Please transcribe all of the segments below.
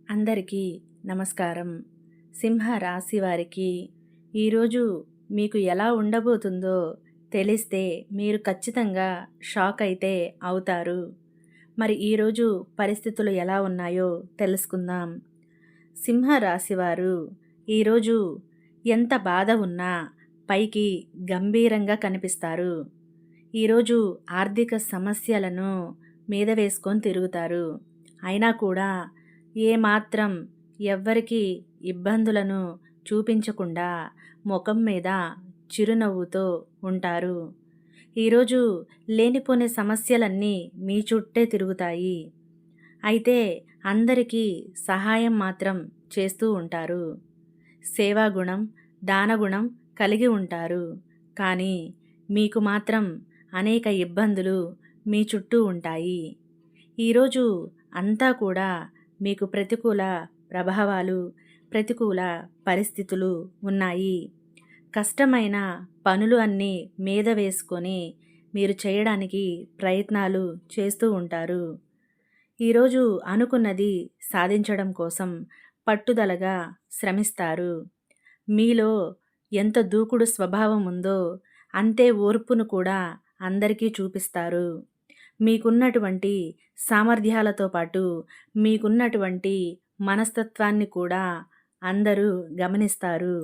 అందరికీ నమస్కారం. సింహ రాశి వారికి ఈరోజు మీకు ఎలా ఉండబోతుందో తెలిస్తే మీరు ఖచ్చితంగా షాక్ అయితే అవుతారు. మరి ఈరోజు పరిస్థితులు ఎలా ఉన్నాయో తెలుసుకుందాం. సింహ రాశివారు ఈరోజు ఎంత బాధ ఉన్నా పైకి గంభీరంగా కనిపిస్తారు. ఈరోజు ఆర్థిక సమస్యలను మీద వేసుకొని తిరుగుతారు. అయినా కూడా ఏమాత్రం ఎవ్వరికి ఇబ్బందులను చూపించకుండా ముఖం మీద చిరునవ్వుతో ఉంటారు. ఈరోజు లేనిపోని సమస్యలన్నీ మీ చుట్టే తిరుగుతాయి. అయితే అందరికీ సహాయం మాత్రం చేస్తూ ఉంటారు. సేవాగుణం, దానగుణం కలిగి ఉంటారు. కానీ మీకు మాత్రం అనేక ఇబ్బందులు మీ చుట్టూ ఉంటాయి. ఈరోజు అంతా కూడా మీకు ప్రతికూల ప్రభావాలు, ప్రతికూల పరిస్థితులు ఉన్నాయి. కష్టమైన పనులు అన్నీ మీద వేసుకొని మీరు చేయడానికి ప్రయత్నాలు చేస్తూ ఉంటారు. ఈరోజు అనుకున్నది సాధించడం కోసం పట్టుదలగా శ్రమిస్తారు. మీలో ఎంత దూకుడు స్వభావం ఉందో అంతే ఓర్పును కూడా అందరికీ చూపిస్తారు. మీకున్నటువంటి సామర్థ్యాలతో పాటు మీకున్నటువంటి మనస్తత్వాన్ని కూడా అందరూ గమనిస్తారు.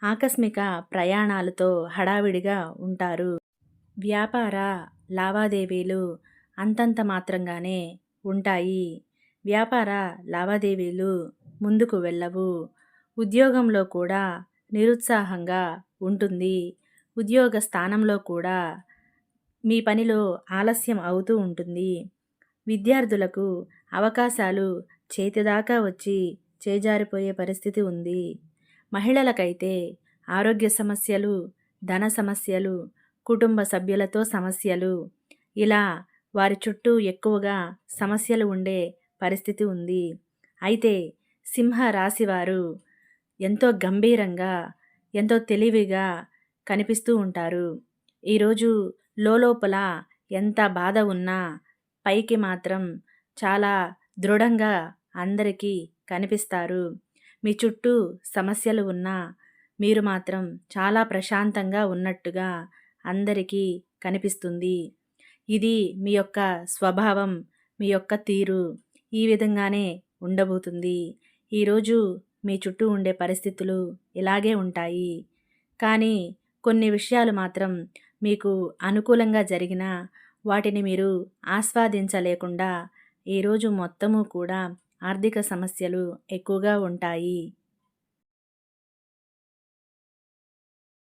ఆకస్మిక ప్రయాణాలతో హడావిడిగా ఉంటారు. వ్యాపార లావాదేవీలు అంతంత మాత్రంగానే ఉంటాయి. వ్యాపార లావాదేవీలు ముందుకు వెళ్ళవు. ఉద్యోగంలో కూడా నిరుత్సాహంగా ఉంటుంది. ఉద్యోగ స్థానంలో కూడా మీ పనిలో ఆలస్యం అవుతూ ఉంటుంది. విద్యార్థులకు అవకాశాలు చేతిదాకా వచ్చి చేజారిపోయే పరిస్థితి ఉంది. మహిళలకైతే ఆరోగ్య సమస్యలు, ధన సమస్యలు, కుటుంబ సభ్యులతో సమస్యలు, ఇలా వారి చుట్టూ ఎక్కువగా సమస్యలు ఉండే పరిస్థితి ఉంది. అయితే సింహ రాశివారు ఎంతో గంభీరంగా, ఎంతో తెలివిగా కనిపిస్తూ ఉంటారు. ఈరోజు లోలోపల ఎంత బాధ ఉన్నా పైకి మాత్రం చాలా దృఢంగా అందరికీ కనిపిస్తారు. మీ చుట్టూ సమస్యలు ఉన్నా మీరు మాత్రం చాలా ప్రశాంతంగా ఉన్నట్టుగా అందరికీ కనిపిస్తుంది. ఇది మీ యొక్క స్వభావం, మీ యొక్క తీరు ఈ విధంగానే ఉండబోతుంది. ఈరోజు మీ చుట్టూ ఉండే పరిస్థితులు ఇలాగే ఉంటాయి. కానీ కొన్ని విషయాలు మాత్రం మీకు అనుకూలంగా జరిగినా వాటిని మీరు ఆస్వాదించలేకుండా ఈరోజు మొత్తము కూడా ఆర్థిక సమస్యలు ఎక్కువగా ఉంటాయి.